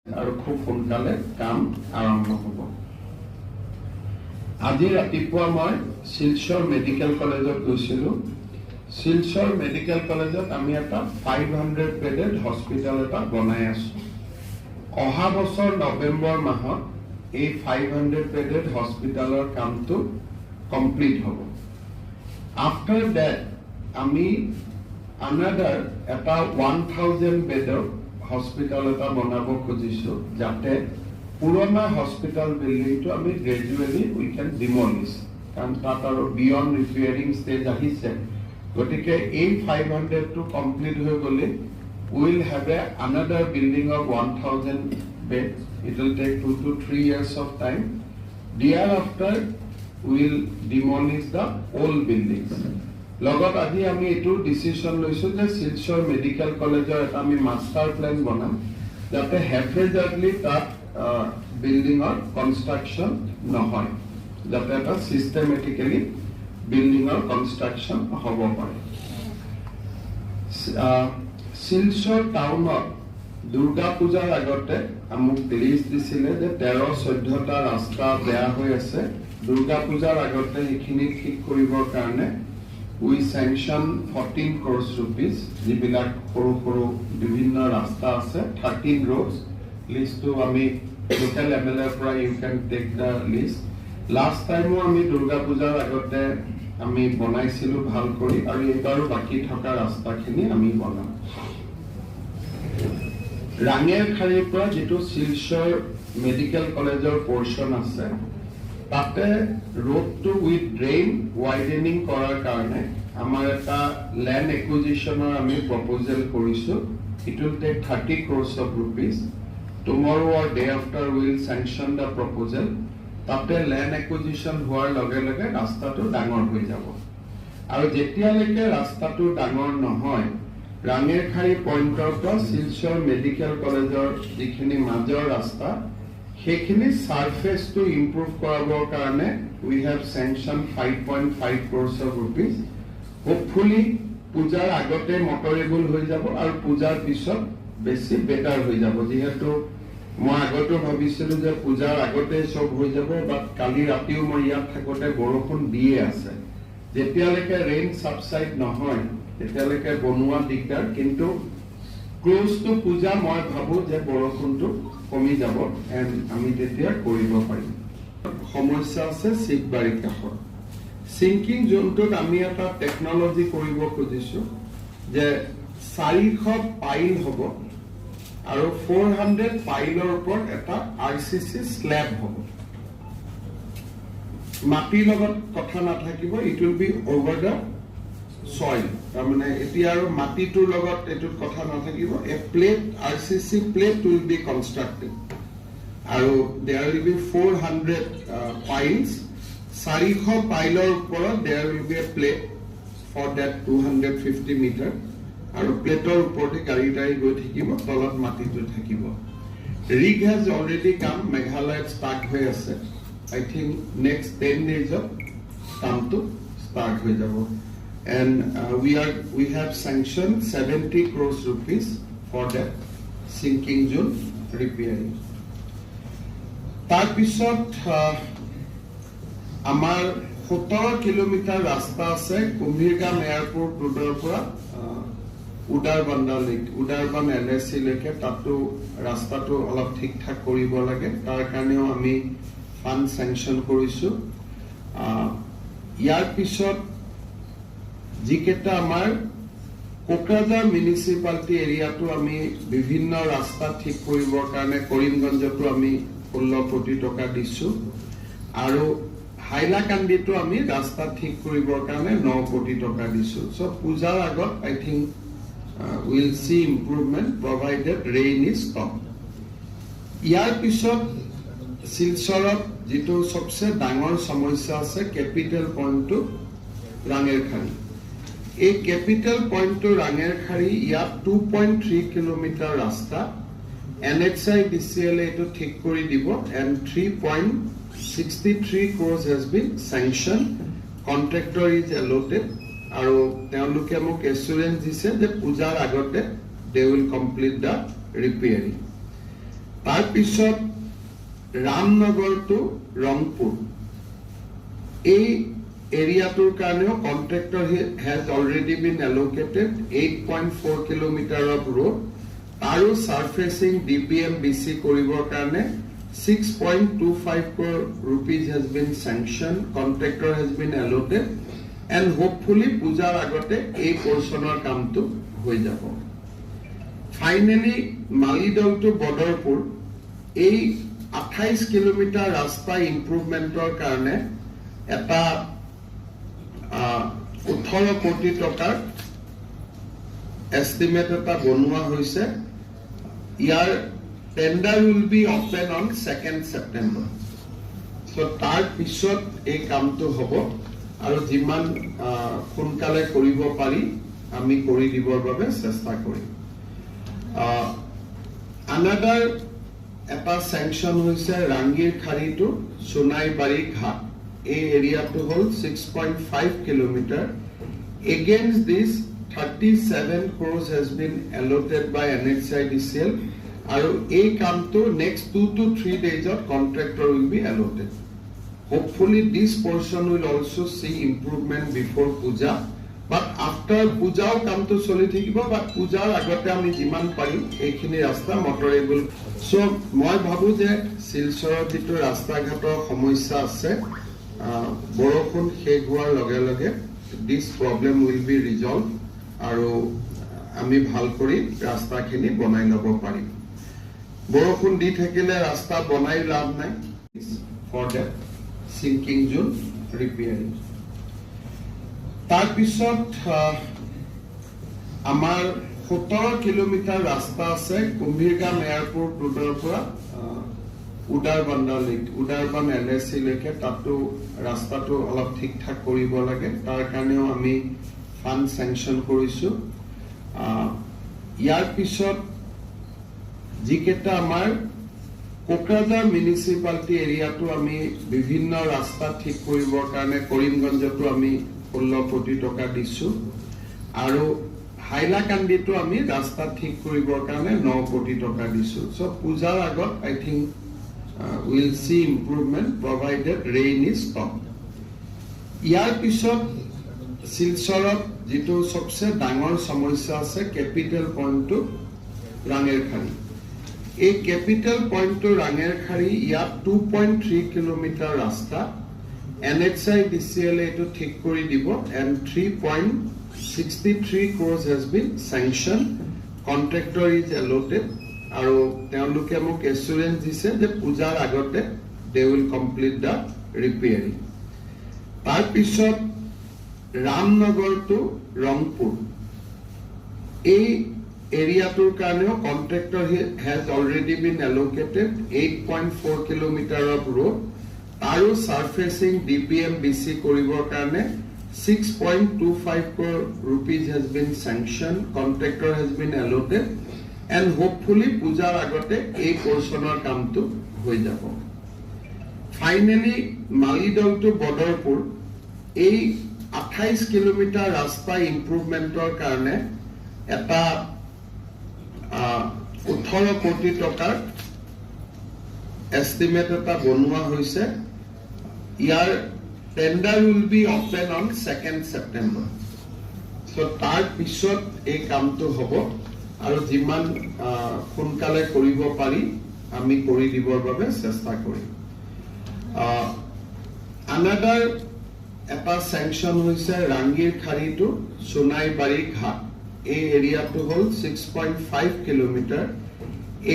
আৰু খুব সোনকালে কাম আৰম্ভ হ'ব। আজি ৰাতিপুৱা মই শিলচৰ মেডিকেল কলেজত গৈছিলোঁ। শিলচৰ মেডিকেল কলেজত আমি এটা 500 বেডেড হস্পিটেল এটা বনাই আছোঁ। অহা বছৰ নৱেম্বৰ মাহত এই 500 বেডেড হস্পিটেলৰ কামটো কমপ্লিট হ'ব। আফটাৰ ডেট আমি another এটা 1000 বেডৰ হস্পিটেল এটা বনাব খুজিছোঁ, যাতে পুৰণা হস্পিটেল বিল্ডিংটো আমি গ্ৰেজুৱেলি উই কেন ডিমলিছ, কাৰণ তাত আৰু বিয়ণ্ড ৰিপেয়াৰিং ষ্টেজ আহিছে। গতিকে এই 500টো কমপ্লিট হৈ গ'লে will have a another building of 1000 beds. It will take 2 to 3 years of time. Thereafter we will demolish the old buildings. লগত আজি আমি এইটো ডিচিশন লৈছো যে শিলচৰ মেডিকেল কলেজৰ এটা আমি মাষ্টাৰ প্লেন বনাম, যাতে হেফেজাৰ্ডলি তাত বিল্ডিঙৰ কনষ্ট্ৰাকশ্যন নহয়, যাতে এটা চিষ্টেমেটিকেলি বিল্ডিঙৰ কনষ্ট্ৰাকশ্যন হ'ব পাৰে। শিলচৰ টাউনত দুৰ্গা পূজাৰ আগতে আমাক লিষ্ট দিছিলে যে 13-14টা ৰাস্তা বেয়া হৈ আছে। দুৰ্গা পূজাৰ আগতে এইখিনি ঠিক কৰিবৰ কাৰণে we sanction 14 crores rupees, যিবিলাক সৰু সৰু বিভিন্ন ৰাস্তা আছে, 13 roads. লিষ্টটো আমি লোকেল MLA পৰা you can take the list. Last টাইমো আমি দুৰ্গা পূজাৰ আগতে আমি বনাইছিলো ভাল কৰি, আৰু এইবাৰো বাকী থকা ৰাস্তাখিনি আমি বনাম। ৰাঙেৰখাৰীৰ পৰা যিটো শিলচৰ মেডিকেল কলেজৰ পৰ্চন আছে, তাতে ৰোডটো উইথ ড্ৰেইন ৱাইডেনিং কৰাৰ কাৰণে আমাৰ এটা লেণ্ড একুইজিশ্যনৰ আমি প্ৰপ'জেল কৰিছোঁ। It will take 30 crores of rupees. Tomorrow or day after we will sanction the proposal. তাতে লেণ্ড একুইজিশ্যন হোৱাৰ লগে লগে ৰাস্তাটো ডাঙৰ হৈ যাব, আৰু যেতিয়ালৈকে ৰাস্তাটো ডাঙৰ নহয়, ৰাঙেৰখাৰী পইণ্টৰ পৰা শিলচৰ মেডিকেল কলেজৰ যিখিনি মাজৰ ৰাস্তা, সেইখিনি সাৰফেসটো ইম্প্ৰুভ কৰাবৰ কাৰণে we have sanctioned 5.5 crores of rupees. Hopefully পূজাৰ আগতে মটৰেবল হৈ যাব আৰু পূজাৰ পিছত বেছি বেটাৰ হৈ যাব। যিহেতু মই আগতে ভাবিছিলো যে পূজাৰ আগতে সব হৈ যাব, বাট কালি ৰাতিও মই ইয়াত থাকোতে বৰষুণ দিয়ে আছে। যেতিয়ালৈকে ৰেইন সাবসাইড নহয় তেতিয়ালৈকে বনোৱা দিগদাৰ, কিন্তু ক্লোজ টু পূজা মই ভাবো যে বৰষুণটো কমি যাব এণ্ড আমি তেতিয়া কৰিব পাৰিম। সমস্যা আছে শিৱবাৰীৰ কাষত সিংকিং জোনটোত আমি এটা টেকনলজি কৰিব খুজিছো যে 400 পাইল হ'ব আৰু 400 পাইলৰ ওপৰত এটা RCC স্ল্যাব হ'ব। মাটিৰ লগত কথা নাথাকিব, it will be over the soil. তাৰমানে এতিয়া আৰু মাটিটোৰ লগত এইটোত কথা নাথাকিব, a plate RCC plate will be constructed, আৰু দেয়াৰ উইল বি 400 পাইলছ। 400 পাইলৰ ওপৰত there will be a plate for that 250 metre, আৰু প্লেটৰ ওপৰতে গাড়ী গৈ থাকিব, তলত মাটিটো থাকিব। ৰিগ হেজ অলৰেডি কাম, মেঘালয়ত ষ্টাৰ্ট হৈ আছে। আই থিংক নেক্সট 10 ডেজত কামটো ষ্টাৰ্ট হৈ যাব। And we have sanctioned 70 crores rupees for that sinking zone repairing. তাৰপিছত আমাৰ 17 কিলোমিটাৰ ৰাস্তা আছে কুম্ভীৰগাম এয়াৰপোৰ্ট ৰোডৰ পৰা উদাৰবান LSC লৈকে। তাতো ৰাস্তাটো অলপ ঠিক ঠাক কৰিব লাগে, তাৰ কাৰণেও আমি ফাণ্ড চেংচন কৰিছোঁ। ইয়াৰ পিছত যিকেইটা আমাৰ কোকৰাঝাৰ মিউনিচিপালিটি এৰিয়াটো আমি বিভিন্ন ৰাস্তা ঠিক কৰিবৰ কাৰণে কৰিমগঞ্জতো আমি 16 কোটি টকা দিছো, আৰু হাইলাকান্দিতো আমি ৰাস্তা ঠিক কৰিবৰ কাৰণে 9 কোটি টকা দিছো। সো পূজাৰ আগত I think will see improvement provided rain is stop. ইয়াৰ পিছত শিলচৰত যিটো সবচে ডাঙৰ সমস্যা আছে কেপিটেল পইণ্টটো ৰাঙেৰখাৰী। এই কেপিটেল পইণ্টটো ৰাঙেৰখাৰী, ইয়াত 2.3 কিলোমিটাৰ ৰাস্তা NHI DCL এইটো ঠিক কৰি দিব, and 3.63 crores has been sanctioned. Contractor is allotted, আৰু তেওঁলোকে মোক এছুৰেঞ্চ দিছে যে পূজাৰ আগতে they will complete the repairing. তাৰ পিছত ৰামনগৰ টু ৰংপুৰ এই এৰিয়াটোৰ কাৰণেও কন্ট্ৰেক্টৰ has already been allocated 8.4 kilometre of road আৰু সাৰফেসিং DPM-BC কৰিবৰ কাৰণে 6.25 crore rupees has been sanctioned. Contractor has been allotted and hopefully পূজাৰ আগতে এই পোৰ্শনৰ কামটো হৈ যাব। Finally মালিদল টু বদৰপুৰ এই 28 কিলোমিটাৰ ৰাস্তা ইমপ্ৰুভমেন্টৰ কাৰণে এটা 18 কোটি টকাৰ এস্টিমেট এটা বনোৱা হৈছে। ইয়াৰ tender will be open on 2nd September. So তাৰ পিছত এই কামটো হ'ব আৰু যিমান সোনকালে কৰিব পাৰি আমি কৰি দিবৰ বাবে চেষ্টা কৰিম। Another এটা sanction হৈছে ৰাংগীৰ খাৰী টু সোনাইবাৰী ঘাট এই এৰিয়াটো হ'ল 6.5 kilometre. Against this 37 crores has been allotted by NHIDCL আৰু এই কামটো next 2 to 3 days of contractor will be allotted. Hopefully this portion will also see improvement before puja, but after puja কামটো চলি থাকিব, but pujar আগতে আমি যিমান পাৰিম এইখিনি ৰাস্তা মটৰেবল। So মই ভাবো যে শিলচৰৰ যিটো ৰাস্তা ঘাটৰ সমস্যা আছে বৰষুণ শেষ হোৱাৰ লগে লগে this problem will be resolved আৰু আমি ভাল কৰি ৰাস্তাখিনি বনাই ল'ব পাৰিম। বৰষুণ দি থাকিলে ৰাস্তা বনাই লাভ নাই for the sinking zone repairing। তাৰ পিছত আমাৰ 17 কিলোমিটাৰ ৰাস্তা আছে কুম্ভীৰগাম এয়াৰপোৰ্ট ৰোডৰ পৰা উদাৰবান LSC লৈকে। তাতো ৰাস্তাটো অলপ ঠিক ঠাক কৰিব লাগে, তাৰ কাৰণেও আমি ফাণ্ড চেংচন কৰিছো। ইয়াৰ পিছত যিকেইটা আমাৰ কোকৰাঝাৰ মিউনিচিপালিটি এৰিয়াটো আমি বিভিন্ন ৰাস্তা ঠিক কৰিবৰ কাৰণে কৰিমগঞ্জতো আমি 16 কোটি টকা দিছো আৰু হাইলাকান্দিতো আমি ৰাস্তা ঠিক কৰিবৰ কাৰণে 9 কোটি টকা দিছো। সো পূজাৰ আগত I think we'll see improvement provided rain is stopped। ইয়াৰ পিছত শিলচৰত যেটো সবচে ডাঙৰ সমস্যা আছে ক্যাপিটাল পয়েন্ট টু ৰাঙেৰখাৰী। এই ক্যাপিটাল পয়েন্ট টু ৰাঙেৰখাৰী ইয়াত 2.3 কিলোমিটাৰ ৰাস্তা NHIDCL এটো ঠিক কৰি দিব and 3.63 crores has been sanctioned। Contractor is allotted আৰু তেওঁলোকে মোক এসুৰেন্স দিছে যে পূজাৰ আগতে they will complete the repairing। তাৰ পিছত ৰামনগৰ টু ৰংপুৰ এই এৰিয়াটোৰ কাৰণেও কন্ট্ৰেক্টৰ has already been allocated 8.4 kilometre of road আৰু সাৰফেসিং DPM-BC কৰিবৰ কাৰণে 6.25 crore rupees has been sanctioned। Contractor has been allotted and hopefully পূজাৰ আগতে এই পোৰ্শনৰ কামটো হৈ যাব। Finally মালিদল টু বদৰপুৰ এই 28 কিলোমিটাৰ ৰাস্তা ইমপ্ৰুভমেন্টৰ কাৰণে এটা 18 কোটি টকাৰ এস্টিমেট এটা বনোৱা হৈছে। ইয়াৰ tender will be open on 2nd September। So তাৰ পিছত এই কামটো হ'ব আৰু যিমান সোনকালে কৰিব পাৰি আমি কৰি দিবৰ বাবে চেষ্টা কৰিম। Another এটা sanction হৈছে ৰাংগীৰ খাৰী টু সোনাইবাৰী ঘাট এই এৰিয়াটো হ'ল 6.5 kilometre.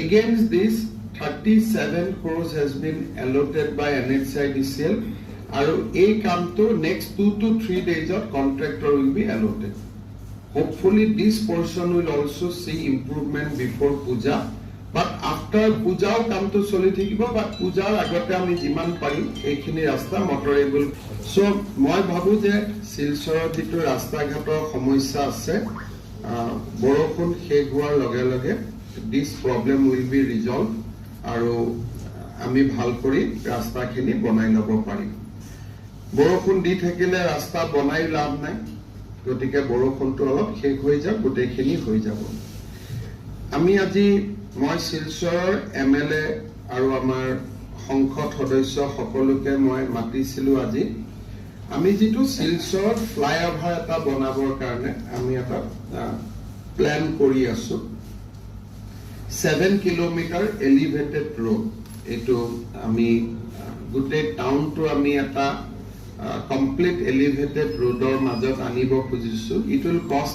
Against this 37 crores has been allotted by NHIDCL আৰু এই কামটো next 2 to 3 days of contractor will be allotted। Hopefully this portion will also see improvement before puja, but after puja কামটো চলি থাকিব, but পূজাৰ আগতে আমি যিমান পাৰিম এইখিনি ৰাস্তা মটৰেবল। সো মই ভাবো যে শিলচৰৰ যিটো ৰাস্তা ঘাটৰ সমস্যা আছে বৰষুণ শেষ হোৱাৰ লগে লগে this problem will be resolved আৰু আমি ভাল কৰি ৰাস্তাখিনি বনাই ল'ব পাৰিম। বৰষুণ দি থাকিলে ৰাস্তা বনাই লাভ নাই, গতিকে বৰষুণটো অলপ শেষ হৈ যাওক, গোটেইখিনি হৈ যাব। আমি আজি মই শিলচৰৰ MLA আৰু আমাৰ সংসদ সদস্য সকলোকে মই মাতিছিলো আজি আমি যেটো শিলচৰত ফ্লাইওভাৰ এটা বনাবৰ কাৰণে আমি এটা প্ল্যান কৰি আছো 7 কিলোমিটাৰ এলিভেটেড ৰোড এটো আমি গুটে টাউনটো আমি এটা কমপ্লিট এলিভেটেড ৰোডৰ মাজত আনিব খুজিছো ইট উইল কষ্ট